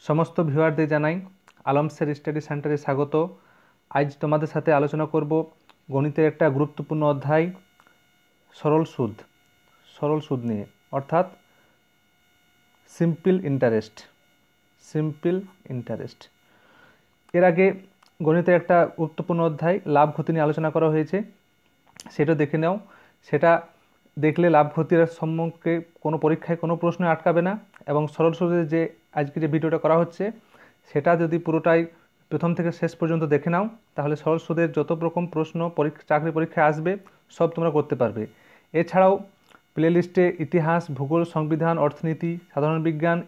সমস্ত ভিউয়ারদের জানাই আলমসের স্টাডি সেন্টারে স্বাগত। আজ তোমাদের সাথে আলোচনা করব গণিতের একটা গুরুত্বপূর্ণ অধ্যায় সরল সুদ নিয়ে, অর্থাৎ সিম্পল ইন্টারেস্ট। এর আগে গণিতের একটা গুরুত্বপূর্ণ অধ্যায় লাভ ক্ষতি নিয়ে আলোচনা করা হয়েছে, সেটা দেখে নাও। সেটা দেখলে লাভ ক্ষতির সম্পর্কে কোনো পরীক্ষায় কোনো প্রশ্ন আটকাবে না। এবং সরল সুদের যে আজকে যে ভিডিওটা করা হচ্ছে সেটা যদি পুরোটাই প্রথম থেকে শেষ পর্যন্ত দেখে নাও, তাহলে সরল সুদের যত রকম প্রশ্ন চাকরি পরীক্ষায় আসবে সব তোমরা করতে পারবে। এছাড়াও প্লেলিস্টে ইতিহাস, ভূগোল, সংবিধান, অর্থনীতি, সাধারণ বিজ্ঞান,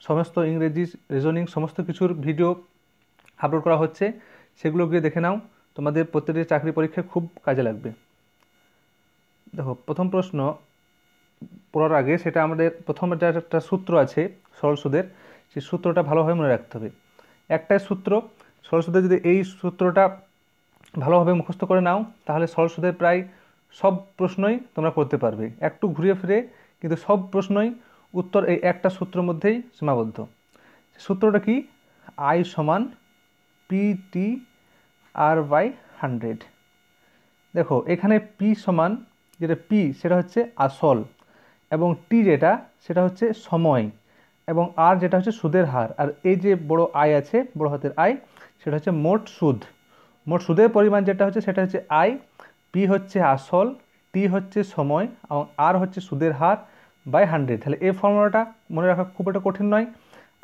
সমস্ত ইংরেজি, রিজনিং সমস্ত কিছুর ভিডিও আপলোড করা হচ্ছে, সেগুলো গিয়ে দেখে নাও। তোমাদের প্রত্যেকটি চাকরি পরীক্ষায় খুব কাজে লাগবে। দেখো, প্রথম প্রশ্ন পড়ার আগে সেটা আমাদের প্রথম একটা সূত্র আছে সরল সুদের, সেই সূত্রটা ভালোভাবে মনে রাখতে হবে। একটাই সূত্র সরল সুদের, যদি এই সূত্রটা ভালোভাবে মুখস্থ করে নাও তাহলে সরল সুদের প্রায় সব প্রশ্নই তোমরা করতে পারবে। একটু ঘুরিয়ে ফিরে কিন্তু সব প্রশ্নই উত্তর এই একটা সূত্রের মধ্যেই সীমাবদ্ধ। সূত্রটা কি? আই সমান পিটি আর বাই 100। দেখো, এখানে পি সমান, যেটা পি সেটা হচ্ছে আসল, এবং টি যেটা সেটা হচ্ছে সময়, এবং আর যেটা হচ্ছে সুদের হার, আর এই যে বড় আই আছে, বড় হাতের আই, সেটা হচ্ছে মোট সুদের পরিমাণ যেটা হচ্ছে সেটা হচ্ছে আই। পি হচ্ছে আসল, টি হচ্ছে সময়, এবং আর হচ্ছে সুদের হার বাই 100। তাহলে এই ফর্মুলাটা মনে রাখা খুব একটা কঠিন নয়।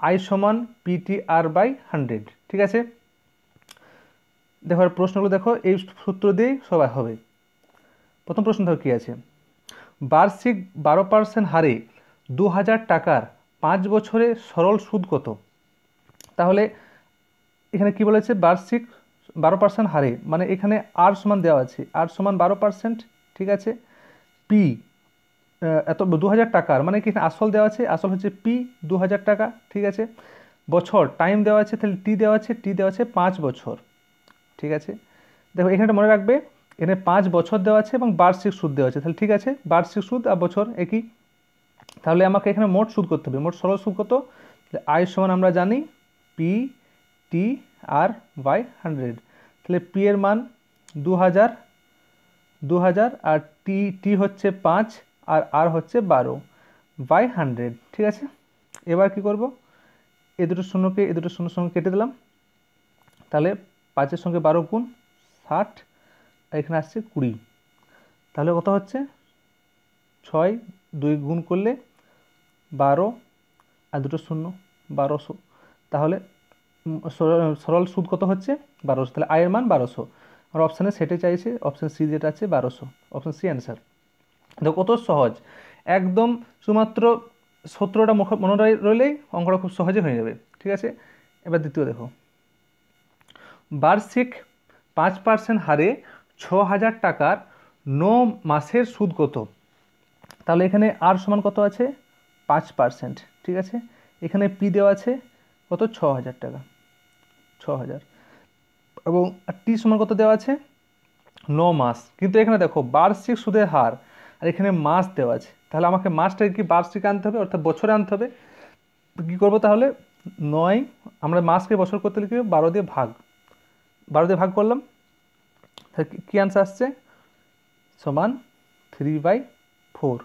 আই সমান পিটি আর বাই 100। ঠিক আছে, দেখো প্রশ্নগুলো দেখো, এই সূত্র দিয়েই সবাই হবে। প্রথম প্রশ্ন দেখো কী আছে। বার্ষিক 12% হারে 2000 টাকার 5 বছরে সরল সুদ কত? তাহলে এখানে কি বলেছে? বার্ষিক 12% হারে, মানে এখানে আর সমান দেওয়া আছে, আর সমান 12%। ঠিক আছে, পি এত 2000 টাকার, মানে কি আসল দেওয়া আছে, আসল হচ্ছে পি 2000 টাকা। ঠিক আছে, বছর টাইম দেওয়া আছে, তাহলে টি দেওয়া আছে 5 বছর। ঠিক আছে, দেখো এখানে মনে রাখবে, এখানে 5 বছর দেওয়া আছে এবং বার্ষিক সুদ দেওয়া আছে, তাহলে ঠিক আছে, বার্ষিক সুদ আর বছর একই। তাহলে আমাকে এখানে মোট সুদ করতে হবে। মোট সরল সুদ কত? আই সমান আমরা জানি পি টি আর বাই 100। তাহলে পি এর মান 2000 আর টি হচ্ছে 5 আর হচ্ছে 12 বাই 100। ঠিক আছে, এবার কি করব? এ দুটো শূন্যকে এ দুটো শূন্যের সঙ্গে কেটে দিলাম। তাহলে 5-এর সঙ্গে 12 গুণ 60, আর এখানে আসছে 20। তাহলে কত হচ্ছে? 6 2 গুণ করলে 12 আর দুটো শূন্য 1200। তাহলে সরল সুদ কত হচ্ছে? 1200। তাহলে আয়ের মান 1200। আর অপশানে সেটাই চাইছে, অপশান সি যেটা আছে 1200, অপশান সি অ্যান্সার। দেখো কত সহজ, একদম শুধুমাত্র সূত্রটা মনে রইলেই অঙ্কটা খুব সহজে হয়ে যাবে। ঠিক আছে, এবার দ্বিতীয় দেখো। বার্ষিক 5% হারে 6000 টাকার 9 মাসের সুদ কত? তাহলে এখানে আর সমান কত আছে? 5%। ঠিক আছে, এখানে পি দেওয়া আছে কত? 6000 টাকা, 6000, এবং টি সমান কত দেওয়া আছে? 9 মাস। কিন্তু এখানে দেখো বার্ষিক সুদের হার, আর এখানে মাস দেওয়া আছে, তাহলে আমাকে মাসটাকে কি বার্ষিক আনতে হবে, অর্থাৎ বছরে আনতে হবে। কী করবো তাহলে? 9, আমরা মাসকে বছর করতে লিখে 12 দিয়ে ভাগ করলাম। তাহলে কী আনসার আসছে? সমান 3/4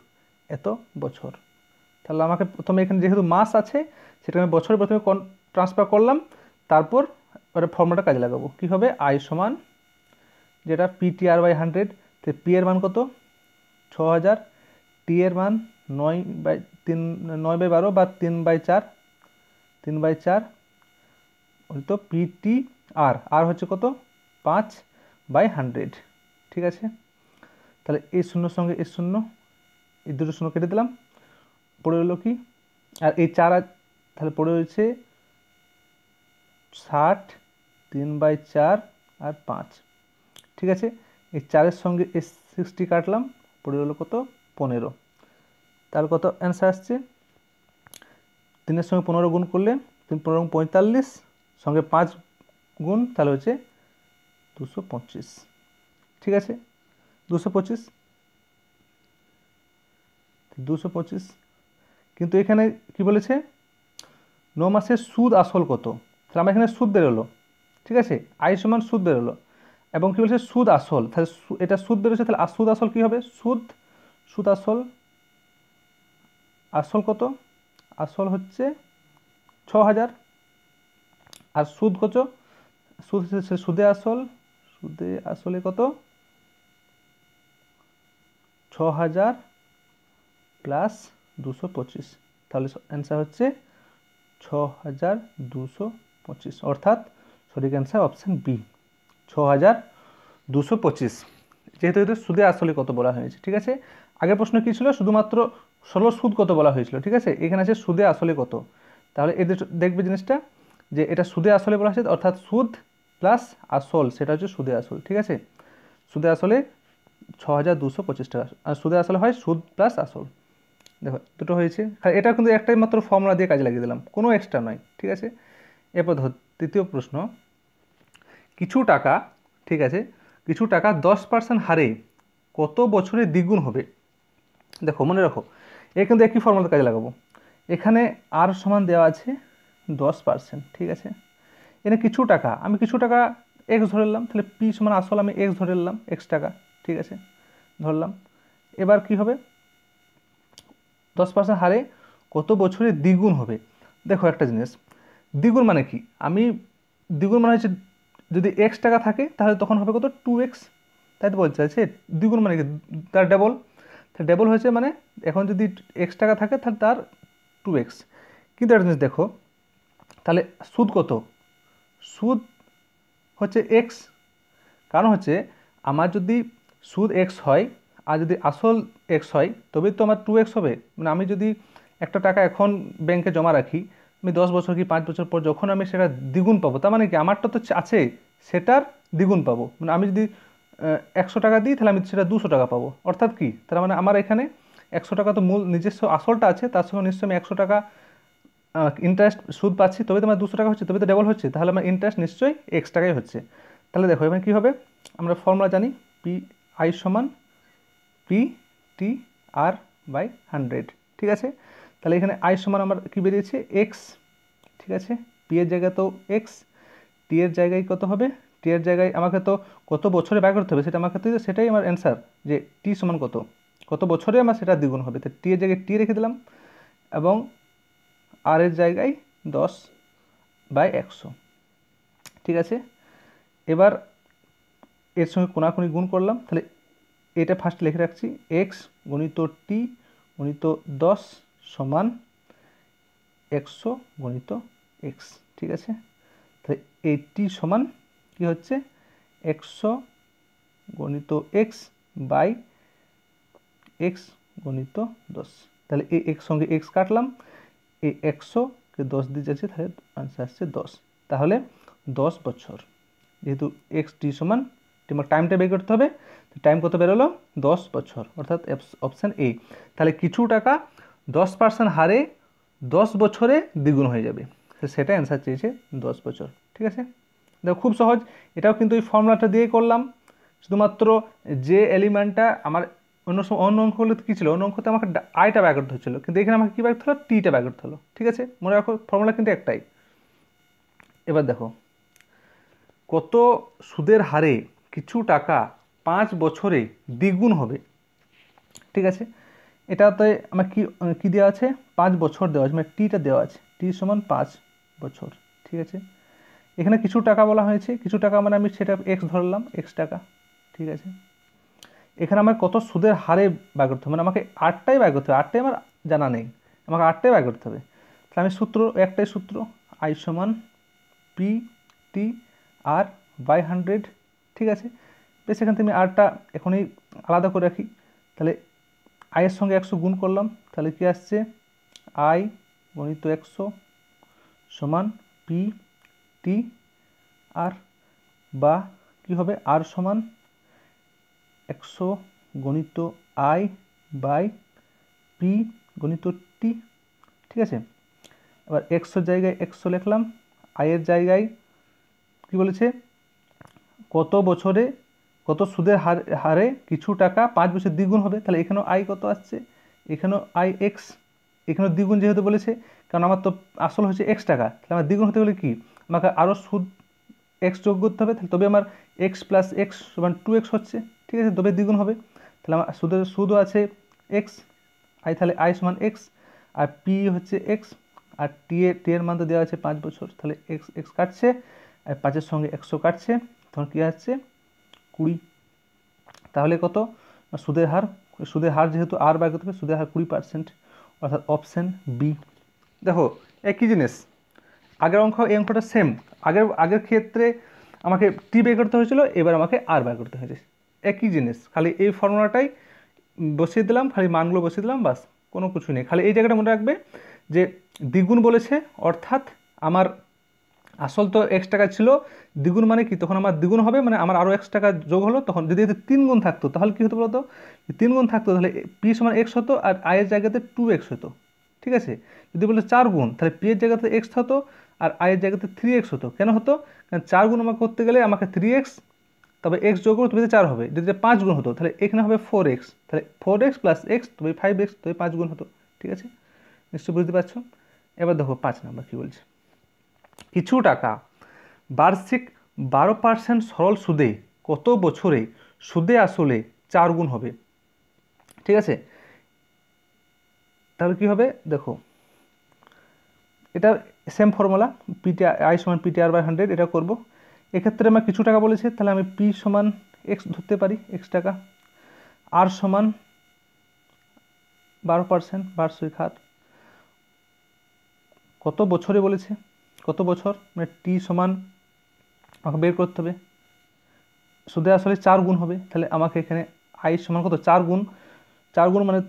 এত বছর। তাহলে আমাকে প্রথমে এখানে যেহেতু মাস আছে সেটা আমি বছরে প্রথমে ট্রান্সফার করলাম, তারপর ওটা ফর্মুলাটা কাজে লাগাবো। কী হবে? আই সমান যেটা পিটিআর বাই 100, তো পি এর মান কত? 6000, টি এর মান 9/12 বা 3/4 তো পিটি আর হচ্ছে কত? 5/100। ঠিক আছে, তাহলে এই শূন্যর সঙ্গে এই শূন্য, এই দুটো শূন্য কেটে দিলাম, পড়ে রইল কি? আর এই 4, তাহলে পড়ে রয়েছে 60, 3/4 আর 5। ঠিক আছে, এই 4-এর সঙ্গে এই 60 কাটলাম, পড়ে রইল কত? 15। তাহলে কত অ্যান্সার আসছে? 3-এর সঙ্গে 15 গুণ করলে 3 15 45, সঙ্গে 5 গুণ, তাহলে হচ্ছে 225। ঠিক আছে, 225। কিন্তু এখানে কি বলেছে? 9 মাসের সুদ আসল কত, তাহলে আমার এখানে সুদ বেরোলো, ঠিক আছে, আই সমান সুদ বেরোলো, এবং কী বলছে সুদ আসল, তাহলে এটা সুদ বেরোচ্ছে, তাহলে সুদ আসল কী হবে, সুদ আসল, আসল কত, আসল হচ্ছে 6000, আর সুদ কত, সুদ হচ্ছে সুদে আসলে কত 6000 প্লাস 225, তাহলে অ্যান্সার হচ্ছে 6225, অর্থাৎ সঠিক অ্যান্সার অপশান বি 6225, যেহেতু এটা সুদে আসলে কত বলা হয়েছে। ঠিক আছে, আগের প্রশ্ন কী ছিল, শুধুমাত্র সরল সুদ কত বলা হয়েছিল, ঠিক আছে, এখানে আছে সুদে আসলে কত, তাহলে এদের দেখবে জিনিসটা যে এটা সুদে আসলে বলা হয়েছে, অর্থাৎ সুদ প্লাস আসল, সেটা হচ্ছে সুদে আসল। ঠিক আছে, সুদে আসলে 6225 টাকা, আর সুদে আসলে হয় সুদ প্লাস আসল। দেখো দুটো হয়েছে, এটা কিন্তু একটাই মাত্র ফর্মুলা দিয়ে কাজে লাগিয়ে দিলাম, কোনো এক্সট্রা নয়। ঠিক আছে, এরপর ধর তৃতীয় প্রশ্ন, কিছু টাকা, ঠিক আছে, কিছু টাকা 10% হারে কত বছরে দ্বিগুণ হবে। দেখো মনে রাখো, এ কিন্তু একই ফর্মুলা কাজে লাগাবো, এখানে আর সমান দেওয়া আছে 10%, ঠিক আছে, এখানে কিছু টাকা, আমি কিছু টাকা এক্স ধরে নিলাম, তাহলে পি সমান আসল আমি এক্স ধরে নিলাম, এক্স টাকা, ঠিক আছে, ধরলাম। এবার কি হবে, 10% হারে কত বছরে দ্বিগুণ হবে। দেখো একটা জিনিস, দ্বিগুণ মানে কি, আমি দ্বিগুণ মানে হচ্ছে যদি এক্স টাকা থাকে তাহলে তখন হবে কত 2x, তাই তো বলতে চাইছে, দ্বিগুণ মানে কি তার ডাবল, তার ডাবল হয়েছে মানে এখন যদি এক্স টাকা থাকে তাহলে তার 2x। কিন্তু একটা জিনিস দেখো, তাহলে সুদ কত, সুদ হচ্ছে এক্স, কারণ হচ্ছে আমার যদি সুদ এক্স হয় আর যদি আসল এক্স হয় তবেই তো আমার 2x হবে। মানে আমি যদি একটা টাকা এখন ব্যাংকে জমা রাখি, আমি 10 বছর কি 5 বছর পর যখন আমি সেটা দ্বিগুণ পাবো, তার মানে কি আমারটা তো আছে সেটার দ্বিগুণ পাবো, মানে আমি যদি 100 টাকা দিই তাহলে আমি সেটা 200 টাকা পাবো, অর্থাৎ কি তার মানে আমার এখানে 100 টাকা তো মূল নিজস্ব আসলটা আছে, তার সঙ্গে নিশ্চয়ই আমি 100 টাকা ইন্টারেস্ট সুদ পাচ্ছি, তবে তো আমার 200 টাকা হচ্ছে, তবে তো ডাবল হচ্ছে, তাহলে আমার ইন্টারেস্ট নিশ্চয়ই এক্স টাকাই হচ্ছে। তাহলে দেখো এবার কী হবে, আমরা ফর্মুলা জানি, পি আই সমান পি টি আর বাই 100, ঠিক আছে, তাহলে এখানে আই সমান আমার কী বেরিয়েছে এক্স, ঠিক আছে, পি এর জায়গায় তো এক্স, টি এর জায়গায় কত হবে, টি এর জায়গায় আমাকে তো কত বছরে ব্যয় করতে হবে সেটা আমাকে তো, সেটাই আমার অ্যান্সার, যে টি সমান কত, কত বছরে আমার সেটা দ্বিগুণ হবে, তো টি এর জায়গায় টি রেখে দিলাম, এবং আর এর জায়গায় 10/100, ঠিক আছে। এবার এর সঙ্গে কোনাকুনি গুণ করলাম, তাহলে এটা ফার্স্ট লিখে রাখছি, এক্স গুণিত টি গুণিত 10 সমান 100 গুণিত এক্স, ঠিক আছে, তাহলে এই টি সমান কি হচ্ছে 100 গুণিত এক্স বাই এক্স গুণিত 10, তাহলে এই এক্স সঙ্গে এক্স কাটলাম, এই 100কে 10 দিয়ে যাচ্ছে, তাহলে আনসার আসছে 10, তাহলে 10 বছর, যেহেতু এক্স টি সমান তোমার টাইমটা বের করতে হবে, টাইম কত বেরোলো 10 বছর, অর্থাৎ অপশান এ, তাহলে কিছু টাকা 10% হারে 10 বছরে দ্বিগুণ হয়ে যাবে, সেটা অ্যান্সার চেয়েছে 10 বছর, ঠিক আছে। দেখো খুব সহজ, এটাও কিন্তু এই ফর্মুলাটা দিয়েই করলাম, শুধুমাত্র যে এলিমেন্টটা আমার অন্য অঙ্কগুলো কী ছিল, অন্য অঙ্কতে আমাকে আইটা ব্যয় করতে হচ্ছিলো, কিন্তু এখানে আমাকে কী ব্যয় করতে হলো, টিটা ব্যয় করতে হলো, ঠিক আছে, মনে রাখো ফর্মুলা কিন্তু একটাই। এবার দেখো কত সুদের হারে কিছু টাকা 5 বছরে দ্বিগুণ হবে, ঠিক আছে, এটাতে আমার কি দেওয়া আছে, 5 বছর দেওয়া আছে, মানে টিটা দেওয়া আছে, টি সমান 5 বছর, ঠিক আছে, এখানে কিছু টাকা বলা হয়েছে, কিছু টাকা মানে আমি সেটা এক্স ধরলাম, এক্স টাকা, ঠিক আছে, এখানে আমার কত সুদের হারে ব্যয় করতে হবে, মানে আমাকে আটটাই ব্যয় করতে হবে, আটটাই আমার জানা নেই, আমাকে আটটাই ব্যয় করতে হবে, তাহলে আমি সূত্র, একটাই সূত্র, আই সমান পি টি আর বাই 100, ঠিক আছে, বেশ এখান থেকে আমি আরটা এখনই আলাদা করে রাখি, তাহলে আইয়ের সঙ্গে 100 গুণ করলাম, তাহলে কি আসছে আই গণিত 100 সমান পি টি আর, বা কি হবে আর সমান 100 গণিত আই বাই পি গণিত টি, ঠিক আছে। এবার 100 জায়গায় 100 লিখলাম, আয়ের জায়গায় কি বলেছে কত বছরে কত সুদের হারে কিছু টাকা 5 বছর দ্বিগুণ হবে, তাহলে এখানেও আই কত আসছে, এখানেও আই এক্স, এখানেও দ্বিগুণ যেহেতু বলেছে, কারণ আমার তো আসল হচ্ছে এক্স টাকা, তাহলে আমার দ্বিগুণ হতে গেলে কি আমাকে আরও সুদ এক্স যোগ করতে হবে, তাহলে তবে আমার এক্স প্লাস এক্স সমান 2x হচ্ছে, ঠিক আছে, তবে দ্বিগুণ হবে। তাহলে আমার সুদও আছে এক্স, তাহলে আই সমান এক্স, আর পি হচ্ছে এক্স, আর টি এর মান তো দেওয়া আছে 5 বছর, তাহলে এক্স এক্স কাটছে, আর 5-এর সঙ্গে 100 কাটছে, তখন কী আসছে 20। তাহলে কত সুদের হার যেহেতু আর বার করতে হবে, সুদের হার 20%, অর্থাৎ অপশান বি। দেখো একই জিনিস, আগের অঙ্ক এই অঙ্কটা সেম, আগের ক্ষেত্রে আমাকে টি বের করতে হয়েছিল, এবার আমাকে আর বার করতে হয়েছে, একই জিনিস, খালি এই ফর্মুলাটাই বসিয়ে দিলাম, খালি মানগুলো বসিয়ে দিলাম, বাস, কোনো কিছু নেই। খালি এই জায়গাটা মনে রাখবে যে দ্বিগুণ বলেছে, অর্থাৎ আমার আসল তো এক্স টাকা ছিল, দ্বিগুণ মানে কি তখন আমার দ্বিগুণ হবে, মানে আমার আরও এক্স টাকা যোগ হলো, তখন যদি এতে 3 গুণ থাকতো তাহলে কী হতো বলতো, 3 গুণ থাকতো তাহলে পি সমান এক্স হতো, আর আয়ের জায়গাতে 2x হতো, ঠিক আছে। যদি বলতো 4 গুণ, তাহলে পি এর জায়গাতে এক্স হতো, আর আয়ের জায়গাতে 3x হতো। কেন হতো? কারণ 4 গুণ আমাকে করতে গেলে আমাকে 3x, তবে এক্স যোগ করো তবে 4 হবে, যদি 5 গুণ হতো তাহলে এখানে হবে 4x, তাহলে 4x প্লাস এক্স তবে 5x, তবে 5 গুণ হতো, ঠিক আছে, নিশ্চয়ই বুঝতে পারছো। এবার দেখো 5 নাম্বার কী বলছে, কিছু টাকা বার্ষিক 12% সরল সুদে কত বছরে সুদে আসলে 4 গুণ হবে, ঠিক আছে। তাহলে কি হবে দেখো, এটা সেম ফর্মুলা, পিটি আই সমান পিটিআর বাই 100, এটা করব। এক্ষেত্রে আমার কিছু টাকা বলেছে, তাহলে আমি পি সমান এক্স ধরতে পারি, এক্স টাকা, আর সমান 12% বার্ষিক হার, কত বছরে বলেছে, কত বছর, মানে টি সমান আমাকে বের করতে হবে, সুদে আসলে 4 গুণ হবে, তাহলে আমাকে এখানে আই সমান কত 4 গুণ, 4 গুণ মানে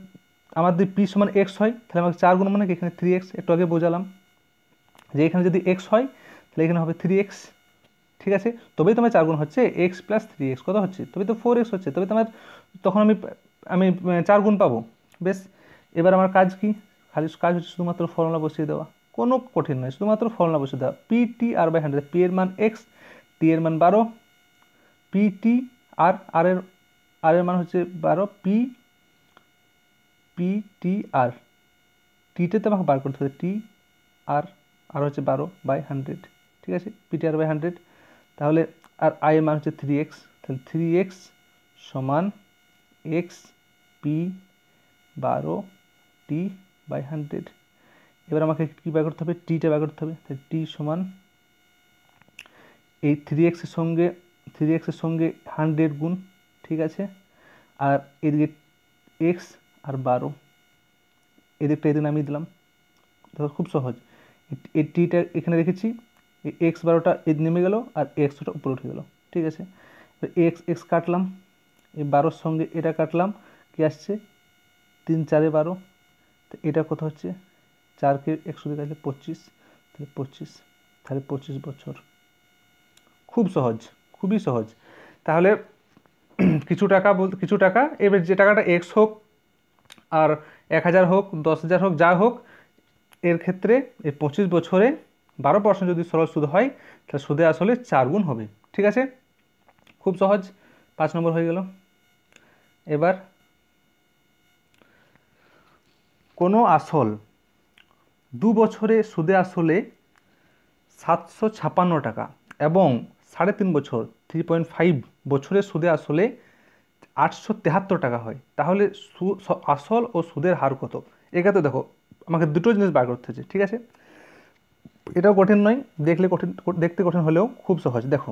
আমার যদি পি সমান এক্স হয়, তাহলে আমাকে 4 গুণ মানে কি এখানে 3x, একটু আগে বোঝালাম যে এখানে যদি এক্স হয় তাহলে এখানে হবে 3x, ঠিক আছে, তবেই তোমার 4 গুণ হচ্ছে এক্স প্লাস 3x কত হচ্ছে, তবে তো 4x হচ্ছে, তবে তোমার তখন আমি আমি 4 গুণ পাবো। বেশ, এবার আমার কাজ কি, খালি কাজ হচ্ছে শুধুমাত্র ফর্মুলা বসিয়ে দেওয়া, কোনো কঠিন নয়, শুধুমাত্র ফর্মুলা বসিয়ে দেওয়া, P T R by 100, P এর মান এক্স, টি এর মান 12, পি টি আর আর এর মান হচ্ছে 12, পি টি আর, টিতে তো আমাকে বার করতে হবে, টি আর হচ্ছে 12/100, ঠিক আছে, পিটিআর বাই 100, তাহলে আর আই এর মান হচ্ছে 3x, তাহলে 3x সমান এক্স পি 12t/100। এবার আমাকে কী বার করতে হবে, টিটা বার করতে হবে, তাহলে টি সমান এই 3x এর সঙ্গে 100 গুণ, ঠিক আছে, আর এদিকে এক্স আর 12, এদিকটা এদিকে নামিয়ে দিলাম, দেখো খুব সহজ, এই টিটা এখানে রেখেছি, এই এক্স 12টা এদিকে নেমে গেল, আর এক্সটা উপরে উঠে গেল, ঠিক আছে, এক্স এক্স কাটলাম, এই 12-র সঙ্গে এটা কাটলাম, কি আসছে 3 4 12, তো এটা কত হচ্ছে, 4কে 100 দিয়ে কাটলে 25, তাহলে 25 বছর, খুব সহজ, খুবই সহজ। তাহলে কিছু টাকা, এবার যে টাকাটা এক্স হোক আর 1000 হোক 10,000 হোক যা হোক, এর ক্ষেত্রে এই 25 বছরে 12% যদি সরল সুদ হয় তাহলে সুদে আসলে 4 গুণ হবে, ঠিক আছে, খুব সহজ, 5 নম্বর হয়ে গেল। এবার কোনো আসল 2 বছরে সুদে আসলে 756 টাকা এবং 3.5 বছর 3.5 বছরের সুদে আসলে 873 টাকা হয়, তাহলে আসল ও সুদের হার কত। এক্ষেত্রে দেখো আমাকে দুটো জিনিস বার করতে হচ্ছে, ঠিক আছে, এটাও কঠিন নয়, দেখতে কঠিন হলেও খুব সহজ। দেখো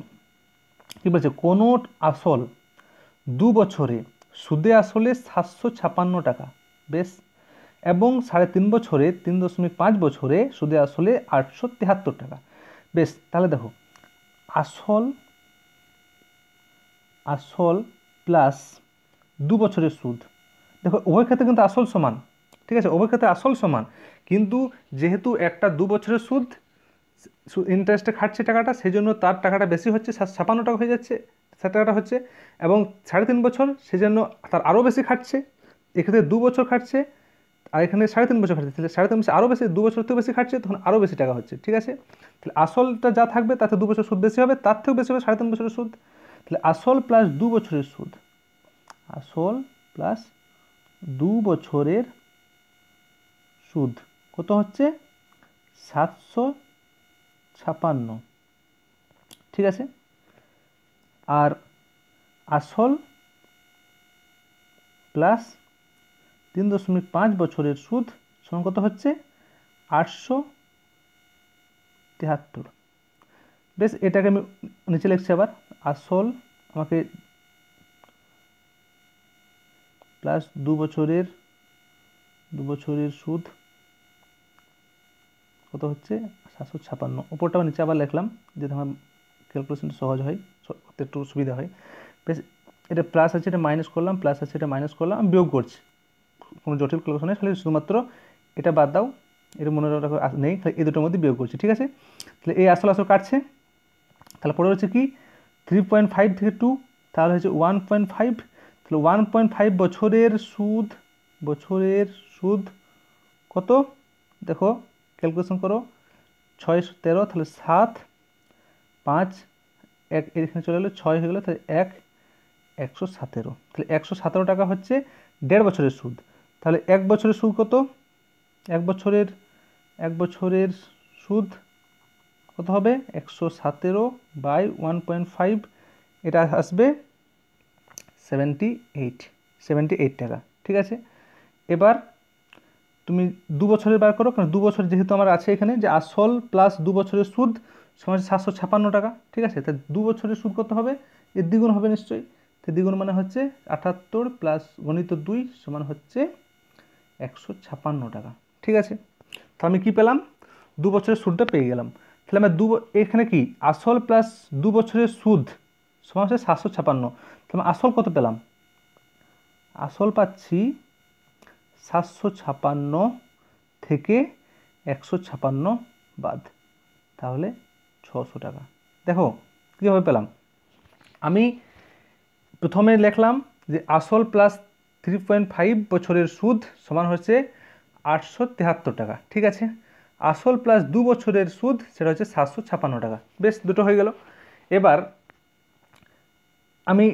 কী বলছে, কোনো আসল 2 বছরে সুদে আসলে 756 টাকা, বেশ, এবং 3.5 বছরে 3.5 বছরে সুদে আসলে 873 টাকা, বেশ। তাহলে দেখো আসল প্লাস 2 বছরের সুদ, দেখো উভয় ক্ষেত্রে কিন্তু আসল সমান, ঠিক আছে, উভয় ক্ষেত্রে আসল সমান, কিন্তু যেহেতু একটা 2 বছরের সুদ ইন্টারেস্টে খাটছে টাকাটা, সেই জন্য তার টাকাটা বেশি হচ্ছে, 56 টাকা হয়ে যাচ্ছে, 60 টাকাটা হচ্ছে, এবং 3.5 বছর সেজন্য তার আরও বেশি খাটছে, এক্ষেত্রে 2 বছর খাটছে আর এখানে 3.5 বছর খাটছে, তাহলে 3.5 বছর আরও বেশি, 2 বছর থেকেও বেশি খাটছে, তখন আরও বেশি টাকা হচ্ছে, ঠিক আছে। তাহলে আসলটা যা থাকবে তাতে 2 বছর সুদ বেশি হবে, তার থেকেও বেশি হবে 3.5 বছরের সুদ, তাহলে আসল প্লাস 2 বছরের সুদ, আসল প্লাস 2 বছরের সুদ কত হচ্ছে 756, ঠিক আছে। আর আসল প্লাস 3.5 বছরের সুদ সমান কত হচ্ছে 873। বেশ, এটাকে আমি নিচে লিখছি আবার, আসল আমাকে প্লাস 2 বছরের সুদ কত হচ্ছে 756, উপরটা নিচে আবার লিখলাম যাতে আমার ক্যালকুলেশনটা সহজ হয়, করতে একটু সুবিধা হয়। বেশ, এটা প্লাস আছে, এটা মাইনাস করলাম, প্লাস আছে, এটা মাইনাস করলাম, আমি বিয়োগ করছি, কোনো জটিল ক্যালকুলেশন নেই, খালি শুধুমাত্র এটা বাদ দাও, এটা মনে রাখা নেই, এই দুটোর মধ্যে বিয়োগ করছি, ঠিক আছে। তাহলে এই আসল কাটছে, তাহলে পরে হচ্ছে কি 3.5 থেকে 2, তাহলে হচ্ছে 1.5, তাহলে 1.5 বছরের সুদ কত, দেখো ক্যালকুলেশন করো, 613, তাহলে 7, 5, 1 এখানে চলে এলো, 6 হয়ে গেলো, তাহলে 117, তাহলে 117 টাকা হচ্ছে 1.5 বছরের সুদ। তাহলে 1 বছরের সুদ কত, 1 বছরের সুদ কত হবে 117/1.5, এটা আসবে 78 টাকা, ঠিক আছে। এবার তুমি 2 বছরের বার করো, কারণ 2 বছর যেহেতু আমার আছে এখানে, যে আসল প্লাস 2 বছরের সুদ সমান 756 টাকা, ঠিক আছে। তাই 2 বছরের সুদ কত হবে, এর দ্বিগুণ হবে নিশ্চয়ই, তো দ্বিগুণ মানে হচ্ছে 78 প্লাস গণিত 2 সমান হচ্ছে 156 টাকা, ঠিক আছে। তো আমি কি পেলাম, 2 বছরের সুদটা পেয়ে গেলাম। তাহলে আমার এখানে কি আসল প্লাস 2 বছরের সুদ সমান হচ্ছে 756, তাহলে আসল কত পেলাম, আসল পাচ্ছি 756 থেকে 156 বাদ, তাহলে 600 টাকা। দেখো কীভাবে পেলাম, আমি প্রথমে লিখলাম যে আসল প্লাস 3.5 বছরের সুদ সমান হচ্ছে 873 টাকা, ঠিক আছে। আসল প্লাস 2 বছরের সুদ সেটা হচ্ছে 756 টাকা, বেশ দুটো হয়ে গেল। এবার আমি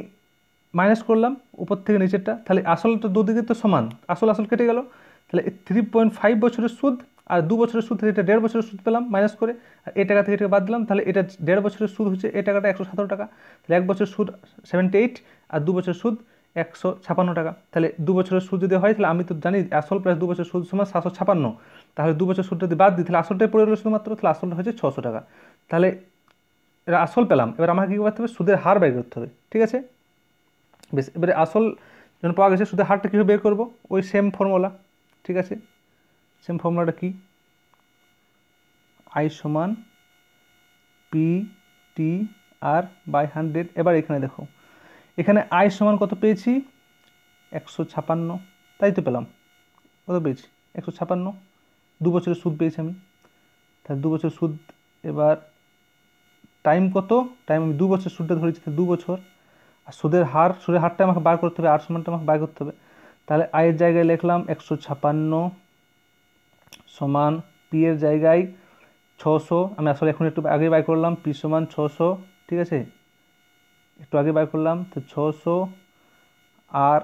মাইনাস করলাম উপর থেকে নিচেরটা, তাহলে আসলটা দুদিকে তো সমান, আসল কেটে গেল, তাহলে 3.5 বছরের সুদ আর 2 বছরের সুদ থেকে এটা 1.5 বছরের সুদ পেলাম মাইনাস করে, আর এই টাকা থেকে এটাকে বাদ দিলাম, তাহলে এটা 1.5 বছরের সুদ হচ্ছে এই টাকাটা 117 টাকা, তাহলে 1 বছরের সুদ 78 আর 2 বছরের সুদ 156 টাকা। তাহলে 2 বছরের সুদ যদি হয়, তাহলে আমি তো জানি আসল প্লাস 2 বছরের সুদ সমান 756, তাহলে 2 বছরের সুদটা যদি বাদ দিই, তাহলে আসলটাই পড়ে গেলো শুধুমাত্র, তাহলে আসলটা হচ্ছে 600 টাকা। তাহলে এটা আসল পেলাম, এবার আমাকে কী করতে হবে, সুদের হার বের করতে হবে, ঠিক আছে। বেশ, এবারে আসল যখন পাওয়া গেছে, সুদের হারটা কীভাবে বের করবো, ওই সেম ফর্মুলা, ঠিক আছে। সেম ফর্মুলাটা কি, আই সমান PTR/100। এবার এখানে দেখো, এখানে আই সমান কত পেয়েছি 156, তাই তো পেলাম, কত পেয়েছি 156, 2 বছরের সুদ পেয়েছি আমি, তাহলে 2 বছরের সুদ। এবার টাইম কত, টাইম আমি 2 বছরের সুদটা ধরেছি, তাহলে 2 বছর, আর সুদের হারটা আমাকে বার করতে হবে, আর সমানটা আমাকে বার করতে হবে। তাহলে আয়ের জায়গায় লিখলাম 156 সমান পি এর জায়গায় 600, আমি আসলে এখন একটু আগে বাই করলাম, পি সমান 600, ঠিক আছে, একটু আগে বাই করলাম, তো 600 আর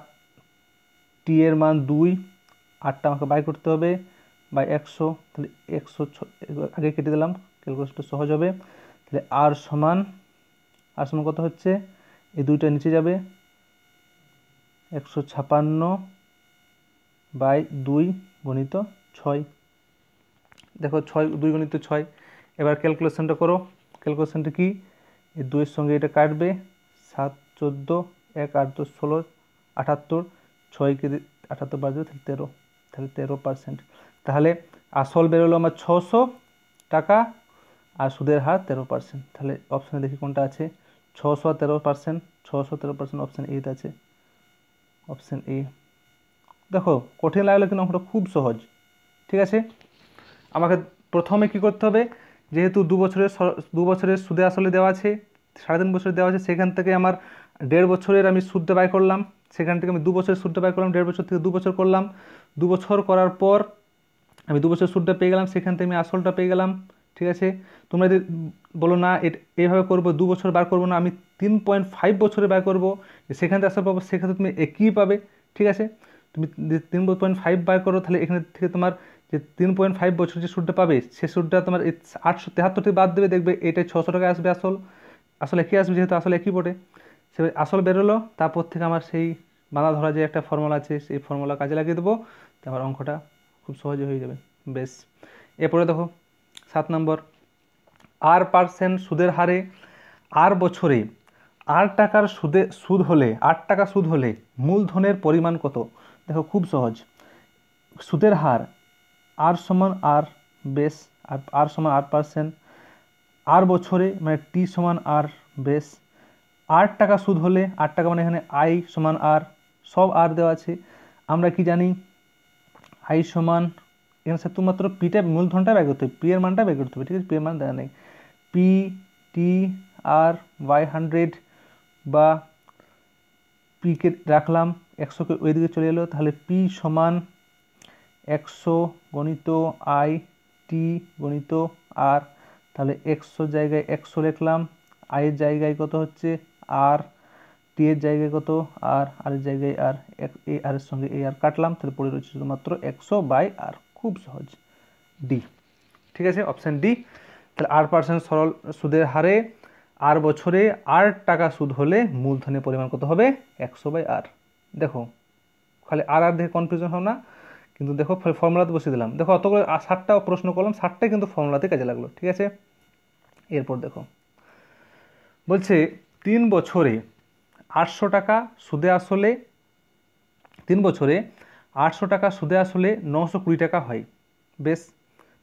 টি এর মান 2, আটটা আমাকে বাই করতে হবে বাই 100, তাহলে 100 আগে কেটে দিলাম, ক্যালকুলেশনটা সহজ হবে। তাহলে আর সমান কত হচ্ছে, এই দুইটা নিচে যাবে, 156/2 গুণিত 6, দেখো 2 গুণিত 6। এবার ক্যালকুলেশনটা করো, ক্যালকুলেশনটা কি, এই 2-এর সঙ্গে এটা কাটবে, 7, 14, 1, 8, 10, 16, 78, 6কে 78 বাদ দেবে, তাহলে 13, তাহলে 13%। তাহলে আসল বেরোলো আমার 600 টাকা আর সুদের হার 13%। তাহলে অপশানে দেখি কোনটা আছে, 600 আর 13%, 600 13% অপশান এতে আছে, অপশান এ। দেখো কঠিন লাগলে কিন্তু অঙ্কটা খুব সহজ, ঠিক আছে। আমাকে প্রথমে কি করতে হবে, যেহেতু 2 বছরের সুদে আসলে দেওয়া আছে, 3.5 বছরের দেওয়া আছে, সেখান থেকে আমার 1.5 বছরের আমি সুদটা বাই করলাম, সেখান থেকে আমি 2 বছরের সুদটা বাই করলাম, 1.5 বছর থেকে 2 বছর করলাম, 2 বছর করার পর আমি 2 বছরের সুদটা পেয়ে গেলাম, সেখান থেকে আমি আসলটা পেয়ে গেলাম, ঠিক আছে। তোমরা যদি বলো না এইভাবে করবো, 2 বছর বার করবো না, আমি 3.5 বছরে বার করবো, সেখান থেকে আসল পাবো, সেক্ষেত্রে তুমি একই পাবে, ঠিক আছে। তুমি 3.5 বার করো, তাহলে এখানে থেকে তোমার যে 3.5 বছর যে সুদটা পাবে সে সুদটা তোমার 873টি বাদ দেবে, দেখবে এটা 600 টাকা আসবে। আসলে কি আসবে, যেহেতু আসলে একই পড়ে, সে আসল বেরোলো। তারপর থেকে আমার সেই বাঁধা ধরা যে একটা ফর্মুলা আছে সেই ফর্মুলা কাজে লাগিয়ে দেবো, তো আমার অঙ্কটা খুব সহজে হয়ে যাবে। বেশ, এরপরে দেখো 7 নম্বর, R% সুদের হারে আর বছরে 8 টাকা সুদ হলে মূলধনের পরিমাণ কত? দেখো খুব সহজ, সুদের হার আর সমান আর বেস, আর সমান R%, আর বছরে মানে টি সমান আর বেস, 8 টাকা সুদ হলে, 8 টাকা মানে এখানে আই সমান আর, সব আর দেওয়া আছে। আমরা কি জানি, আই সমান, এখানে শুধুমাত্র পিটা মূলধনটা বের করতে হবে, পি এর মানটা বের করতে হবে, ঠিক আছে, পি এর মান দেওয়া নেই। পি টি আর বাই 100, বা পিকে রাখলাম, 100কে ওইদিকে চলে এলো, তাহলে পি সমান 100 গণিত আই টি গণিত আর, তাহলে 100 জায়গায় 100 লিখলাম, আয়ের জায়গায় কত হচ্ছে আর, টি এর জায়গায় কত আর, আর এর জায়গায় আর, এই আর এর সঙ্গে এই আর কাটলাম, তাহলে পড়ে রয়েছে শুধুমাত্র 100 বাই আর। খুব সহজ, ডি, ঠিক আছে, অপশান ডি। তাহলে R% সরল সুদের হারে আর বছরে 8 টাকা সুদ হলে মূলধনের পরিমাণ কত হবে? 100 বাই আর। দেখো খালি আর আর দেখে কনফিউশন হবে না, কিন্তু দেখো ফর্মুলাতে বসিয়ে দিলাম। দেখো অতগুলো 60টা প্রশ্ন করলাম, 60টাই কিন্তু ফর্মুলাতে কাজে লাগলো, ঠিক আছে। এরপর দেখো বলছে 3 বছরে 800 টাকা সুদে আসলে, 3 বছরে 800 টাকা সুদে আসলে 920 টাকা হয়। বেশ,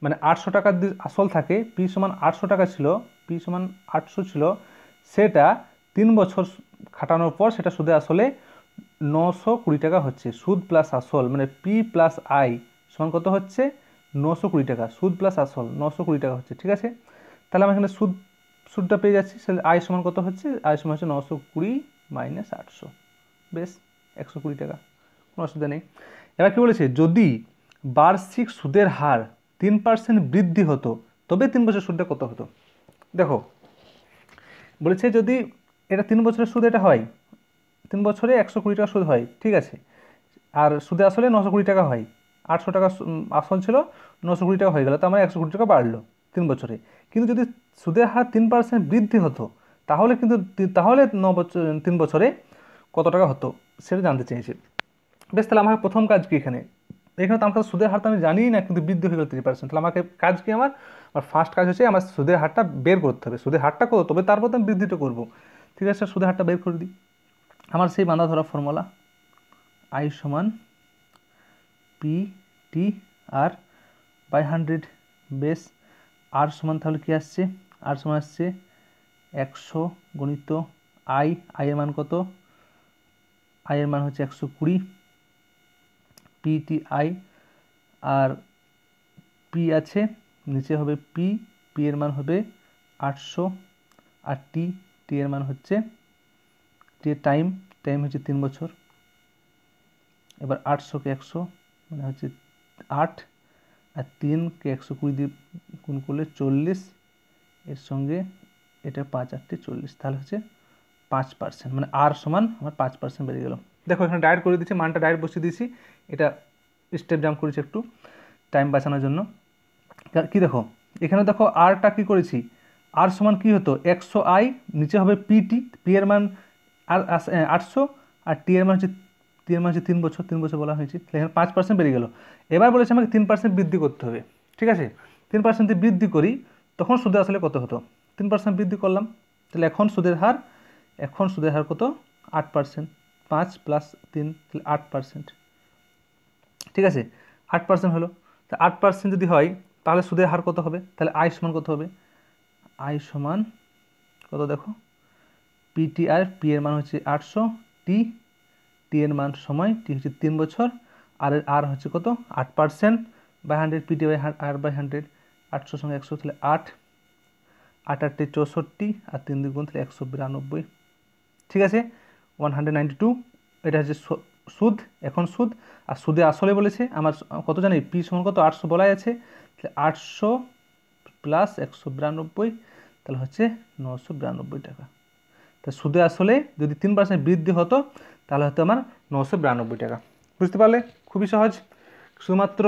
মানে 800 টাকা আসল থাকে, পি সমান 800 টাকা ছিল, পি সমান 800 ছিল, সেটা 3 বছর খাটানোর পর সেটা সুদে আসলে 920 টাকা হচ্ছে। সুদ প্লাস আসল মানে পি প্লাস আই সমান কত হচ্ছে? 920 টাকা। সুদ প্লাস আসল 920 টাকা হচ্ছে, ঠিক আছে। তাহলে আমরা এখানে সুদটা পেয়ে যাচ্ছি, আই সমান কত হচ্ছে? আই সমান হচ্ছে 920 মাইনাস 800, বেশ 120 টাকা, কোনো অসুবিধা নেই। এবার কি বলেছে, যদি বার্ষিক সুদের হার 3% বৃদ্ধি হতো তবে 3 বছর সুদটা কত হতো? দেখো বলেছে যদি এটা 3 বছরের সুদ এটা হয়, 3 বছরে 120 টাকা সুদ হয়, ঠিক আছে, আর সুদে আসলে 920 টাকা হয়, 800 টাকা আসল ছিল, 920 টাকা হয়ে গেল, তো আমার 120 টাকা বাড়লো 3 বছরে। কিন্তু যদি সুদের হার 3% বৃদ্ধি হতো তাহলে কিন্তু, তাহলে 3 বছরে কত টাকা হতো সেটা জানতে চেয়েছে। বেশ, তাহলে আমার প্রথম কাজ কি এখানে, এখানে তো আমার সুদের হারটা আমি জানিই না, কিন্তু বৃদ্ধি হয়ে গেল 3%, তাহলে আমাকে কাজ কি, আমার ফার্স্ট কাজ হচ্ছে আমার সুদের হারটা বের করতে হবে। সুদের হারটা কত, তবে তারপর তো আমি বৃদ্ধিটা করবো, ঠিক আছে। সুদের হারটা বের করে দিই, আমার সেই বাঁধা ধরা ফর্মুলা আই সমান P T R by 100, base, R সমান তাহলে কি আসছে, আর সমান আসছে 100 গণিত আই, আই এর মান কত, আই এর মান হচ্ছে 120, পি টি আই, আর পি আছে নিচে হবে পি, পি এর মান হবে 800, আর টি, টি এর মান হচ্ছে, টি এর টাইম হচ্ছে 3 বছর। এবার 800কে 100 মানে হচ্ছে 8, আর 3কে 120 দিয়ে গুণ করলে 40, এর সঙ্গে এটা 5 8 40, তাহলে হচ্ছে 5%, মানে আর সমান আমার 5% বেড়ে গেল। দেখো এখানে ডাইরেক্ট করে দিচ্ছি, মানটা ডাইরেক্ট বসিয়ে দিয়েছি, এটা স্টেপ জাম্প করেছি একটু টাইম বাঁচানোর জন্য। কি দেখো এখানে দেখো আরটা কি করেছি, আর সমান কি হতো 100 আই, নিচে হবে পিটি, পি এর মান আর 800, আর টি এর মান হচ্ছে, টি এর মান হচ্ছে 3 বছর, 3 বছর বলা হয়েছে, তাহলে এখানে 5% বেড়ে গেল। এবার বলেছে আমাকে 3% বৃদ্ধি করতে হবে, ঠিক আছে। 3% দিয়ে বৃদ্ধি করি, তখন সুদে আসলে কত হতো, 3% বৃদ্ধি করলাম, তাহলে এখন সুদের হার কত, 8%, 5 প্লাস 3 তাহলে 8%, ঠিক আছে, 8% হলো। তা 8% যদি হয় তাহলে সুদের হার কত হবে, তাহলে আই সমান কত হবে, আই সমান কত দেখো, পিটি আর পি এর মান হচ্ছে 800, টি, টি এর মান সময়, টি হচ্ছে 3 বছর, আর হচ্ছে কত 8% by 100, PT by R by 100, 800 সঙ্গে 100 তাহলে 8, 8 8 64, আর 3 দ্বিগুণ তাহলে 192, ঠিক আছে, 192। এটা হচ্ছে সুদ, এখন সুদ, আর সুদে আসলে বলেছে আমার কত জানি, পি সমান কত 800 বলাই আছে, তাহলে 800 প্লাস 192 তাহলে হচ্ছে 992 টাকা। তা সুদে আসলে যদি 3% বৃদ্ধি হতো তাহলে হতো আমার 992 টাকা। বুঝতে পারলে, খুবই সহজ, শুধুমাত্র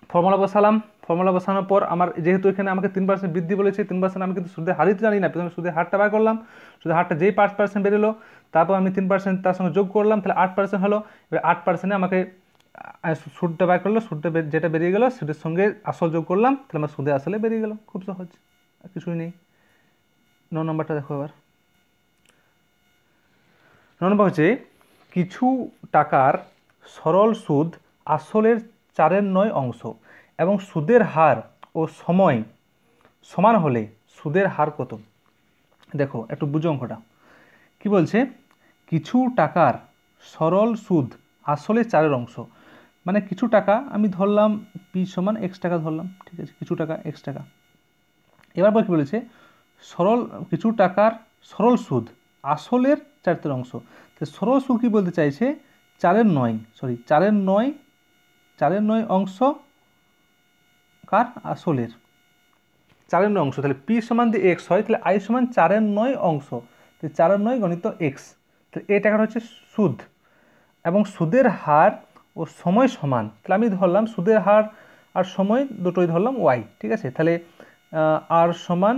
ফর্মুলা বসালাম, ফর্মুলা বসানোর পর আমার যেহেতু এখানে আমাকে 3% বৃদ্ধি বলেছে, 3% আমি কিন্তু সুদের হারই তো জানি না, প্রথমে সুদের হারটা বার করলাম, সুদের হারটা যেই 5% বেরোলো তারপর আমি 3% তার সঙ্গে যোগ করলাম, তাহলে 8% হলো। এবার 8%-এ আমাকে সুদটা বার করলো, সুদটা যেটা বেরিয়ে গেলো সেটার সঙ্গে আসল যোগ করলাম, তাহলে আমার সুদে আসলে বেরিয়ে গেলো, খুব সহজ, আর কিছুই নেই। 9 নম্বরটা দেখো এবার। 9 নম্বর হচ্ছে কিছু টাকার সরল সুদ আসলের 4/9 অংশ এবং সুদের হার ও সময় সমান হলে সুদের হার কত? দেখো একটু বুঝো অঙ্কটা কি বলছে। কিছু টাকার সরল সুদ আসলে 4 অংশ, মানে কিছু টাকা আমি ধরলাম পি সমান x টাকা ধরলাম, ঠিক আছে, কিছু টাকা x টাকা। এবার কি বলেছে, সরল কিছু টাকার সরল সুদ আসলের 4 অংশ। তো সরল সুদ কি বলতে চাইছে, 4/9, সরি 4/9 অংশ কার আসলের 4/9 অংশ, তাহলে পি সমান যদি এক্স হয় তাহলে আই সমান 4/9 অংশ, তাহলে 4/9 গণিত এক্স, তাহলে এই টাকাটা হচ্ছে সুদ এবং সুদের হার ও সময় সমান, তাহলে আমি ধরলাম সুদের হার আর সময় দুটোই ধরলাম ওয়াই, ঠিক আছে। তাহলে আর সমান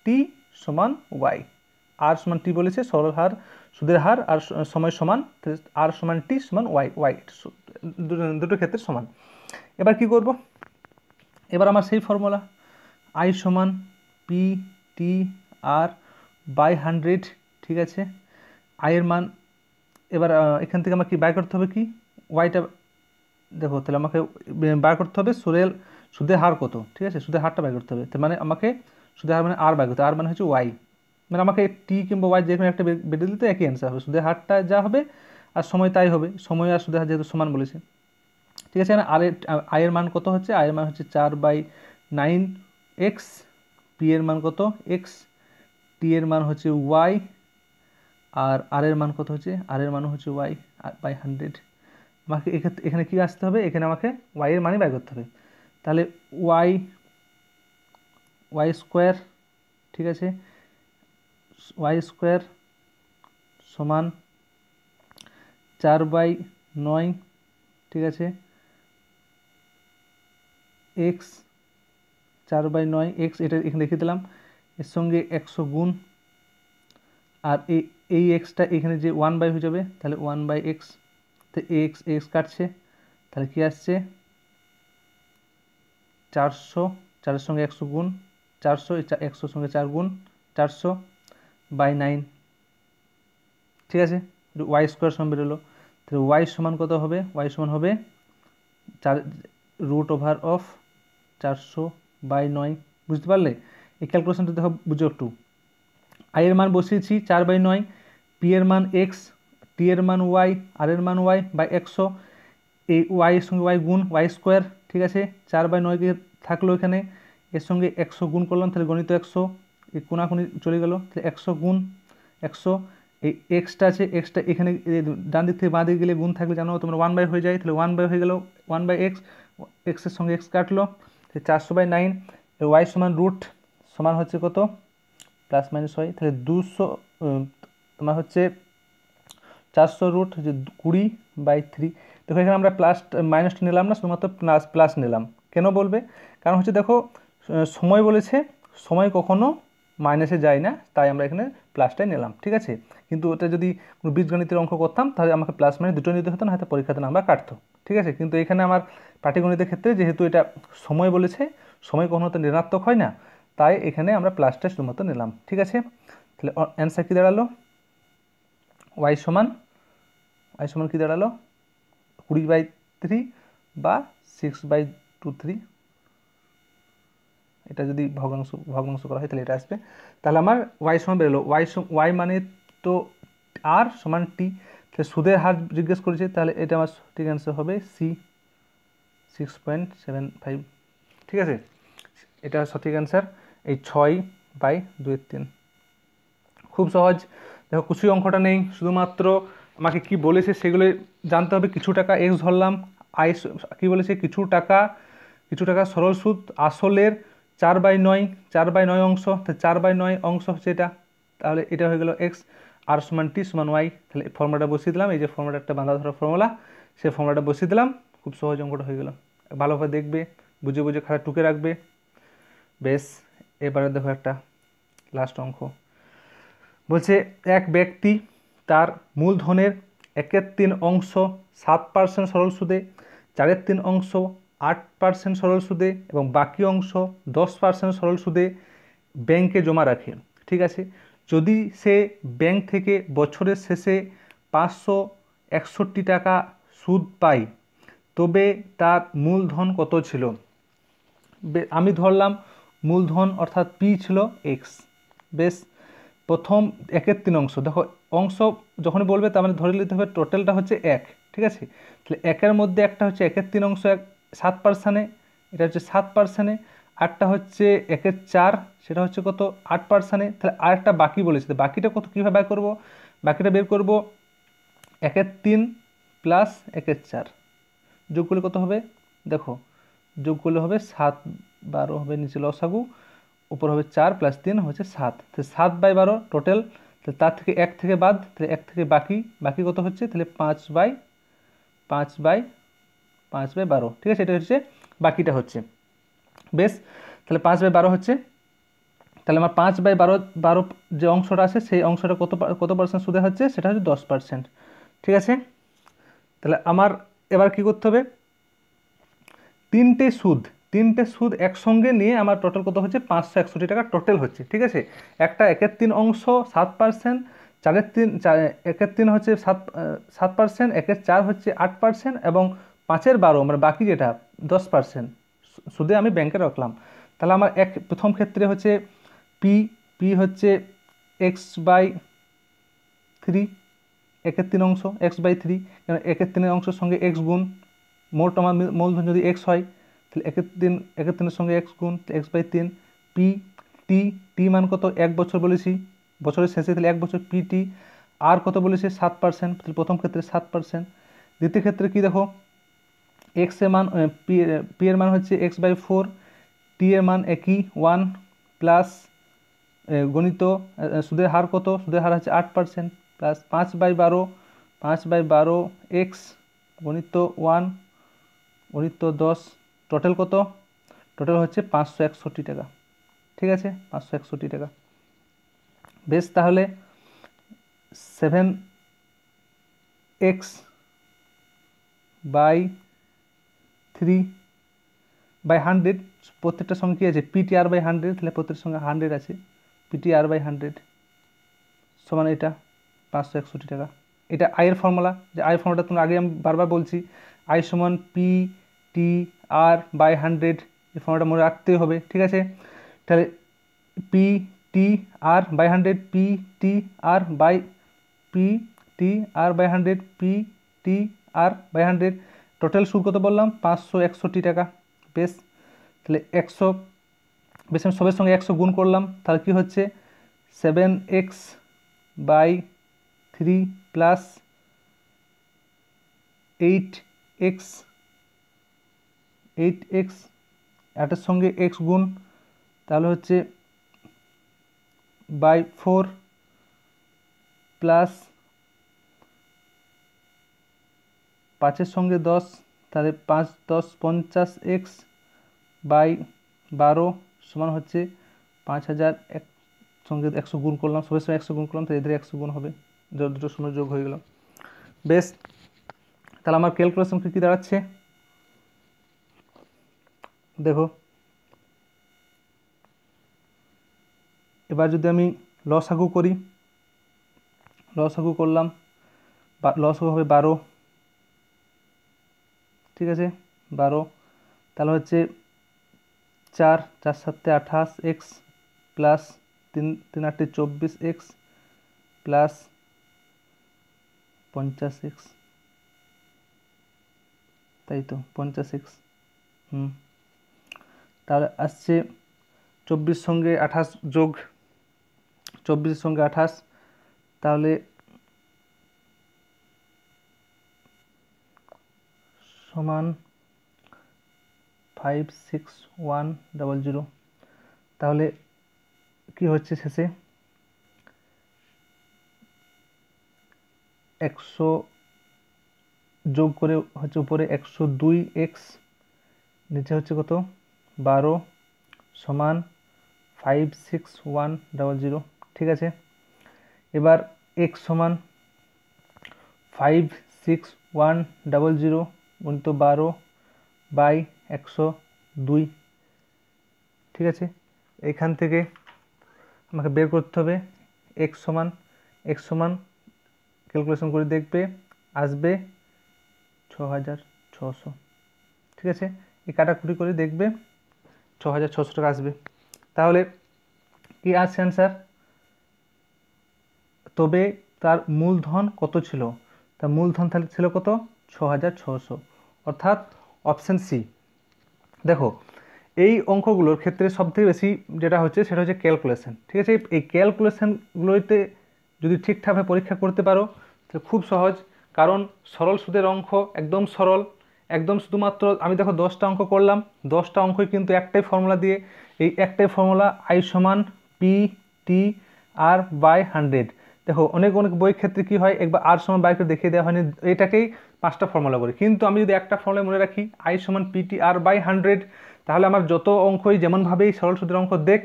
টি সমান ওয়াই, আর সমান টি বলেছে সরল হার সুদের হার আর সময় সমান, আর সমান টি সমান ওয়াই, ওয়াই দুটো ক্ষেত্রে সমান। এবার কি করব, এবার আমার সেই ফর্মুলা আই সমান পি টি আর বাই 100, ঠিক আছে। আয়ের মান এবার এখান থেকে আমাকে বাই করতে হবে কি ওয়াইটা, দেখো তাহলে আমাকে বার করতে হবে সুদের হার কত, ঠিক আছে, সুদের হারটা বাই করতে হবে, তার মানে আমাকে সুদের হার মানে আর বাই করতে হবে, আর মানে হচ্ছে ওয়াই, মানে আমাকে টি কিংবা ওয়াই যে কোনো একটা বেটে দিতে একই অ্যান্সার হবে, সুদের হারটা যা হবে আর সময় তাই হবে, সময় আর সুদের হার যেহেতু সমান বলেছে, ঠিক আছে। না আয়ের মান কত হচ্ছে, আয়ের মান হচ্ছে 4/9 এক্স, পি এর মান কত এক্স, টি এর মান হচ্ছে ওয়াই, আর আর এর মান কত হচ্ছে, আর এর মান হচ্ছে ওয়াই বাই 100। আমাকে এখানে কি আসতে হবে, এখানে আমাকে ওয়াই এর মানই বাই করতে হবে, তাহলে ওয়াই স্কোয়ার, ঠিক আছে, ওয়াই স্কোয়ার সমান 4/9, ঠিক আছে, এক্স 4/9 এক্স, এটা এখানে লিখে দিলাম, এর সঙ্গে 100 গুণ, আর এই এক্সটা এখানে যে 1/, হয়ে যাবে, তাহলে 1/x, তো এক্স এক্স কাটছে, তাহলে কি আসছে 400, 4-এর সঙ্গে 100 গুণ, 400, 100-র সঙ্গে 4 গুণ 400/9, ঠিক আছে। ওয়াই স্কোয়ার সমান বেরোলো, তাহলে ওয়াই সমান কত হবে, ওয়াই সমান হবে 4√4/9, বুঝতে পারলে। এই ক্যালকুলেশনটা দেখো বুঝো একটু। আই এর মান বসিয়েছি 4/9, পি এর মান এক্স, টি এর মান ওয়াই, আর এর মান ওয়াই বাই 100, এই ওয়াই এর সঙ্গে ওয়াই গুণ ওয়াই স্কোয়ার, ঠিক আছে, 4/9 থাকলো এখানে, এর সঙ্গে 100 গুণ করলাম, তাহলে গণিত 100, এই কোনাকুনি চলে গেল, তাহলে 100 গুণ 100, এই এক্সটা আছে, এক্সটা এখানে ডান দিক থেকে বাঁ দিকে গেলে গুণ থাকলে জানো তোমরা 1/, হয়ে যায়, তাহলে 1/, হয়ে গেল 1/x, এক্সের সঙ্গে এক্স কাটলো, 400/9, ওয়াই সমান রুট সমান হচ্ছে কত প্লাস মাইনাস হয়, তাহলে 200 তোমার হচ্ছে 400√20/3। দেখো এখানে আমরা প্লাস মাইনাসটা নিলাম না, শুধুমাত্র প্লাস প্লাস নিলাম, কেন বলবে, কারণ হচ্ছে দেখো সময় বলেছে, সময় কখনো মাইনাসে যায় না, তাই আমরা এখানে প্লাসটাই নিলাম, ঠিক আছে। কিন্তু ওটা যদি কোনো বীজগণিতের অঙ্ক করতাম তাহলে আমাকে প্লাস মাইনাস দুটো নিতে হতো না, হয়তো পরীক্ষাতে নাম্বার কাটতো, ঠিক আছে। কিন্তু এখানে আমার পাটিগণিতের ক্ষেত্রে যেহেতু এটা সময় বলেছে, সময় কখনো তো ঋণাত্মক হয় না, তাই এখানে আমরা প্লাসটা শুধুমাত্র নিলাম, ঠিক আছে। তাহলে অ্যান্সার কী দাঁড়ালো, ওয়াই সমান কী দাঁড়ালো 20/3 বা 6/23, এটা যদি ভগ্নাংশ করা হয় তাহলে এটা আসবে, তাহলে আমার ওয়াই সমান বেরোলো, ওয়াই মানে তো আর সমান টি, তাহলে সুদের হার জিজ্ঞেস করেছে, তাহলে এটা আমার ঠিক অ্যান্সার হবে সি 6.75, ঠিক আছে, এটা সঠিক অ্যান্সার এই 6/2/3। খুব সহজ, দেখো কিছুই অঙ্কটা নেই, শুধুমাত্র আমাকে কি বলেছে সেগুলো জানতে হবে। কিছু টাকা এক্স ধরলাম, আই কি বলেছে, কিছু টাকা সরল সুদ আসলের 4/9 অংশ, তো 4/9 অংশ হচ্ছে এটা, তাহলে এটা হয়ে গেল এক্স, আর সমান টি সমান ওয়াই, তাহলে ফর্মুলাটা বসিয়ে দিলাম, এই যে ফর্মুলা একটা বাঁধা ধরা ফর্মুলা, সেই ফর্মুলাটা বসিয়ে দিলাম, খুব সহজ অঙ্কটা হয়ে গেল। ভালোভাবে দেখবে, বুঝে বুঝে খাতা টুকে রাখবে। বেশ, এবারে দেখো একটা লাস্ট অঙ্ক বলছে, এক ব্যক্তি তার মূলধনের 1/3 অংশ 7% সরল সুদে, 4/3 অংশ 8% সরল সুদে এবং বাকি অংশ 10% সরল সুদে ব্যাংকে জমা রাখে। ঠিক আছে, যদি সে ব্যাংক থেকে বছরের শেষে 561 টাকা সুদ পায়, তবে তার মূলধন কত ছিল? আমি ধরলাম মূলধন অর্থাৎ পি ছিল এক্স। বেশ, প্রথম 1/3 অংশ, দেখো অংশ যখনই বলবে তার মানে ধরে নিতে হবে টোটালটা হচ্ছে 1। ঠিক আছে, তাহলে 1-এর মধ্যে একটা হচ্ছে 1/3 অংশ 7%, এটা হচ্ছে 7%, আরটা হচ্ছে 1/4, সেটা হচ্ছে কত 8%। তাহলে আরেকটা বাকি বলেছে, বাকিটা কত কীভাবে বের করবো? বাকিটা বের করব 1/3 প্লাস 1/4 যোগ করলে কত হবে? দেখো যোগ করলে হবে 7, 12 হবে নিচে লসাগু, উপর হবে 4 প্লাস 3 হচ্ছে 7, তাহলে 7/12 টোটাল। তাহলে তার থেকে 1 থেকে বাদ, তাহলে 1 থেকে বাকি, বাকি কত হচ্ছে? তাহলে 5/12। ঠিক আছে, এটা হচ্ছে বাকিটা হচ্ছে। বেশ, তাহলে 5/12 হচ্ছে, তাহলে আমার 5/12 যে অংশটা আছে সেই অংশটা কত পার্সেন্ট সুদে হচ্ছে? সেটা হচ্ছে 10%। ঠিক আছে, তাহলে আমার এবার কি করতে হবে? তিনটে সুদ একসঙ্গে নিয়ে আমার টোটাল কত হচ্ছে? 561 টাকা টোটাল হচ্ছে। ঠিক আছে, একটা 1/3 অংশ 7%, 1/3 হচ্ছে 7%, 1/4 হচ্ছে 8% এবং 5/12 মানে বাকি যেটা 10% সুদে আমি ব্যাংকে রাখলাম। তাহলে আমার প্রথম ক্ষেত্রে হচ্ছে পি পি হচ্ছে x/3, 1/3 অংশ x/3, কারণ 1/3 অংশের সঙ্গে x গুণ, মোট আমার মূলধন যদি x হয় তাহলে 1/3 সঙ্গে x গুণ x/3। পি টি টি মান কত? 1 বছর বলেছি, বছরের শেষে, তাহলে 1 বছর পিটি। আর কত বলেছে? 7%, তাহলে প্রথম ক্ষেত্রে 7%। দ্বিতীয় ক্ষেত্রে কি দেখো, এক্স এর মান পি এর মান হচ্ছে x/4, টি এর মান একই 1 প্লাস গণিত সুদের হার কত? সুদের হার হচ্ছে 8% প্লাস 5/12 এক্স গণিত 1 গণিত 10, টোটাল কত? টোটাল হচ্ছে 561 টাকা। ঠিক আছে, 561 টাকা। বেশ, তাহলে 7x/3/100, প্রত্যেকটার সঙ্গে কী আছে? PTR/100, তাহলে প্রত্যেকটার সঙ্গে 100 আছে, PTR/100 সমান এটা 561 টাকা। এটা আয়ের ফর্মুলা, যে আয়ের ফর্মুলাটা তোমরা আগে আমি বারবার বলছি, আয় সমান PTR/100, এই ফর্মুলাটা মনে রাখতেই হবে। ঠিক আছে, তাহলে PTR/100, PTR/100 টোটাল সুদ কত বললাম? 561 টাকা। বেশ, তাহলে 100, বেশ আমি সবের সঙ্গে 100 গুণ করলাম, তাহলে কি হচ্ছে? 7x/3 প্লাস 8x, 8এর সঙ্গে x গুণ, তাহলে হচ্ছে 4 প্লাস 5-এর সঙ্গে 10, তাহলে 5 10 50x/12 সমান হচ্ছে 5000। এক সঙ্গে 100 গুণ করলাম, সবের সঙ্গে 100 গুণ করলাম, তাহলে এদের 100 গুণ হবে, দুটো শূন্য যোগ হয়ে গেল। বেশ, তাহলে আমার ক্যালকুলেশন কী দাঁড়াচ্ছে দেখো। এবার যদি আমি লসাগু করি, লসাগু করলাম, লসাগু হবে 12। ঠিক আছে, 12, তাহলে হচ্ছে 4 4 7 28x plus 3 3 8 24x plus 50x, তাই তো 50x। তাহলে আসছে 24 সঙ্গে 28 যোগ 24 সঙ্গে 28, তাহলে সমান 56100। তাহলে কি হচ্ছে শেষে? 100 যোগ করে হচ্ছে উপরে 102x নিচে হচ্ছে কত 12 সমান 56100, ঠিক আছে। এবার x সমান 56100 গুণিত 12/102, ঠিক আছে। এখান থেকে আমাকে বের করতে হবে x সমান ক্যালকুলেশন করে দেখবে আসবে 6600, ঠিক আছে। এই কাটাকুটি করে দেখবে 6600 টাকা আসবে। তাহলে কি আসছে অ্যান্সার? তবে তার মূলধন কত ছিল? তার মূলধন তাহলে ছিল কত 6600, অর্থাৎ অপশান সি। দেখো এই অঙ্কগুলোর ক্ষেত্রে সবথেকে বেশি যেটা হচ্ছে সেটা হচ্ছে ক্যালকুলেশন, ঠিক আছে। এই ক্যালকুলেশনগুলোতে যদি ঠিকঠাকভাবে পরীক্ষা করতে পারো তাহলে খুব সহজ, কারণ সরল সুদের অঙ্ক একদম সরল, একদম শুধুমাত্র আমি দেখো 10টা অঙ্ক করলাম, 10টা অঙ্কই কিন্তু একটাই ফর্মুলা দিয়ে, এই একটাই ফর্মুলা I সমান PT/100। দেখো অনেক বই ক্ষেত্রে কি হয়, একবার R সমান বাই করে দেখিয়ে দেওয়া হয়নি, এটাকেই 5টা ফর্মুলা করি। কিন্তু আমি যদি একটা ফর্মুলা মনে রাখি I সমান PT/100, তাহলে আমার যত অঙ্কই যেমনভাবেই সরল সুদের অঙ্ক দেখ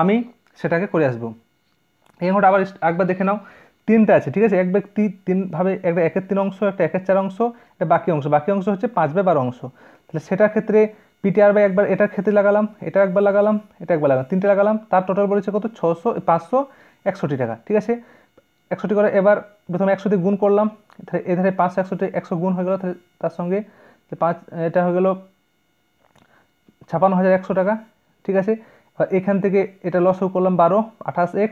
আমি সেটাকে করে আসবো। এই অঙ্কটা আবার একবার দেখে নাও, 3টা আছে, ঠিক আছে। এক ব্যক্তি 3ভাবে, একটা 1/3 অংশ, একটা 1/4 অংশ, একটা বাকি অংশ হচ্ছে 5/12 অংশ। তাহলে সেটার ক্ষেত্রে PT/1 একবার এটার ক্ষেত্রে লাগালাম, এটা একবার লাগালাম, এটা একবার লাগালাম, 3টে লাগালাম, তার টোটাল বলেছে কত 561 টাকা, ঠিক আছে। 61 করে এবার প্রথমে 100 দিয়ে গুণ করলাম, এধারে 561 গুণ হয়ে গেল, তার সঙ্গে 5 এটা হয়ে গেল 56100 টাকা, ঠিক আছে। এখান থেকে এটা লসও করলাম 12, 28x,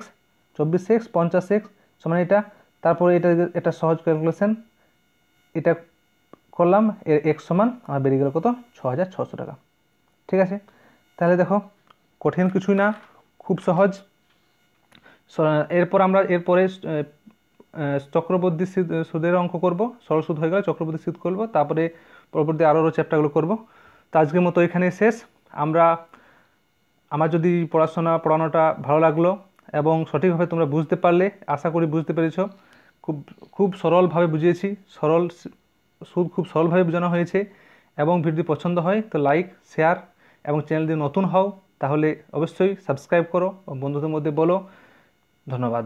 24x, 50x সমান এটা, তারপরে এটা সহজ ক্যালকুলেশন, এটা করলাম, এর x সমান আমার বেরিয়ে গেল কত 6600 টাকা, ঠিক আছে। তাহলে দেখো কঠিন কিছুই না, খুব সহজ। এরপরে চক্রবর্তী সুদের অঙ্ক করব, সরল সুদ হয়ে গেলে চক্রবর্তী সুদ করব, তারপরে পরবর্তী আরও চ্যাপ্টারগুলো করব। তো আজকের মতো এখানেই শেষ। আমার যদি পড়ানোটা ভালো লাগলো এবং সঠিকভাবে তোমরা বুঝতে পারলে, আশা করি বুঝতে পেরেছো। খুব সরলভাবে বুঝিয়েছি, সুদ খুব সরলভাবে বোঝানো হয়েছে। এবং ভিডিও পছন্দ হয় তো লাইক, শেয়ার, এবং চ্যানেল যদি নতুন হও তাহলে অবশ্যই সাবস্ক্রাইব করো, বন্ধুদের মধ্যে বলো। ধন্যবাদ।